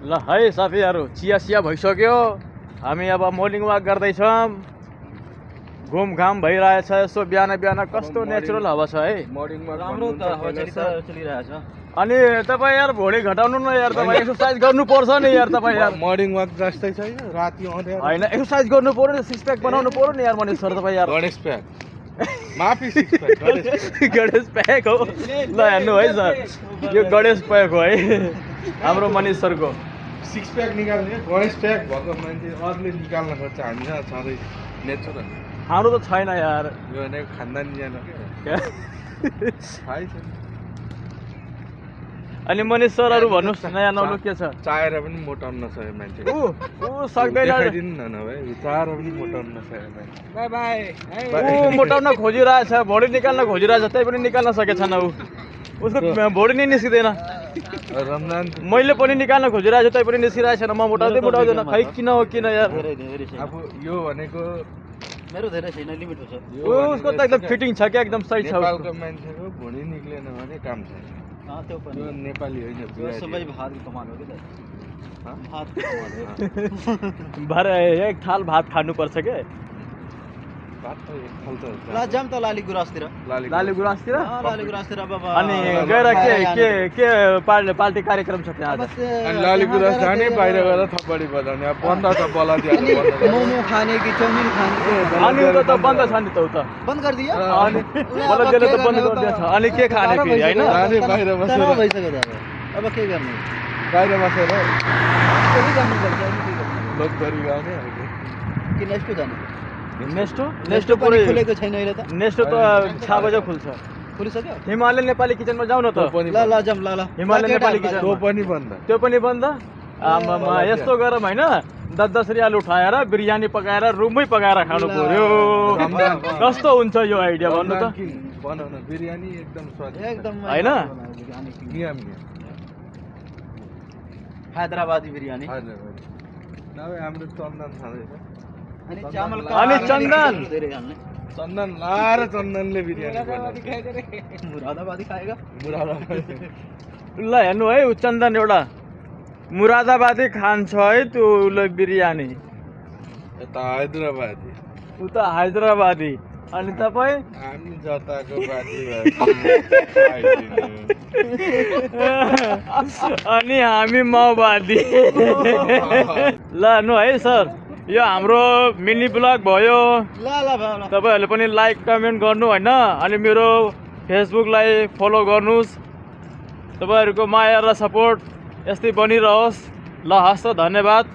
ल है साथीहरू चिया भइसक्यो हामी अब मर्निङ वाक गर्दैछौँ घुमघाम भइरहेछ यसो बिहान कस्तो नेचुरल हावा छ है राम्रो त हावा चलिरहेछ अनि तपाईँ यार भोलि घटाउनु न यार तपाईँ एक्सर्साइज गर्नुपर्छ नि यार तपाईँ यार मर्निङ वाक जस्तै छ यो राति आउँदै होइन एक्सर्साइज गर्नु पर्यो नि सिक्स प्याक बनाउनु पर्यो नि यार मनिष सर तपाईँ यार गणेश प्याक माफी सिक्स प्याक गणेश प्याक हो ल हेर्नु है सर यो गणेश प्याक हो है हाम्रो मनिष सरको सिक्स प्याक निकाल्ने गणेश प्याक भएको मान्छे अरूले निकाल्न खोज्छ हामीसँग छँदै नेचुरल हाम्रो त छैन यार यो भनेको खानदानी ज्यान क्या? थाहै छ अनि मनिष सरहरू भन्नुहोस् नयाँ नौलो के छ चाहेर पनि मोटाउन नसके मान्छे ऊ सक्दैन देखाइदिनु न नभए चाहेर पनि मोटाउन नसके मान्छे बाई बाई ऊ मोटाउन खोजिरहेछ भोडी निकाल्न खोजिरहेछ त्यही पनि निकाल्न सकेको छैन ऊ उसको भोडी नै निस्किँदैन रमजान मैले पनि निकाल्न खोजिरहेको छु त्यही पनि निस्किरहेको छैन म मोटाउँदैन खै किन हो किन यार अब यो भनेको मेरो धेरै छैन लिमिट छ उसको त एकदम फिटिङ छ क्या एकदम सही छ नेपालको मान्छेको भुँडी निक्लेन भने काम छैन त्यो पनि यो नेपाली होइन सबै भात कमाल हो कि त भात कमाल हो भरे एक थाल भात खानुपर्छ के भात त एक खाल त ला जाम त लाली गुराँसतिर लाली गुराँसतिर लाली गुराँसतिर बाबा अनि गएर के पार्टी कार्यक्रम छ त्यहाँ आज अनि लाली गुराँस जाने बाहिर गएर थप्पडी बजाउने अब बन्द छ बलादिया मोमो खाने कि चाउमिन खाने अनि उता त बन्द छ नि त उता बन्द गरिदियो अनि मलाई त्यसले त बन्द गरिदिएछ अनि के खाने फेरि होइन जाने बाहिर बसेर भइसक्यो त अब के गर्ने बाहिर बसेर केही गर्नुपर्छ लोकदरी गाउने कि नेक्स्ट जाने नेक्स्ट पुरै खुलेको छैन अहिले त नेक्स्ट त 6 बजे खुल्छ खुलिसक्यो हिमालयन नेपाली किचनमा जाउँ न त ल ल जाम ल हिमालयन नेपाली किचन त्यो पनि बन्द त्यो पनि बन्द आमामा यस्तो गरौँ होइन 10 रियाल उठाएर बिरयानी पकाएर रुममै पकाएर खानु पर्यो कस्तो हुन्छ यो आइडिया भन्नु त बनाउन बिरयानी एकदम स्वादिष्ट एकदम होइन नियम हैदराबादी बिरयानी हजुर नभए हाम्रो चन्दन खाँदैछ अनि चामल अनि चन्दन धेरै हाल्ने चन्दन लाएर चन्दनले बिरयानी मुरादाबादी खाएगा ल हेर्नु है ऊ चन्दन एउटा मुरादाबादी खान्छ है त्यो उसले बिरयानी यता हैदराबादी ऊ त हैदराबादी अनि तपाईँ हामी जताको बाजी अनि हामी माओवादी ल नु है सर यो हाम्रो मिनी ब्लग भयो ल तपाईँहरूले पनि लाइक कमेन्ट गर्नु होइन अनि मेरो फेसबुकलाई फलो गर्नुहोस् तपाईँहरूको माया र सपोर्ट यस्तै बनिरहोस् ल हस् त धन्यवाद।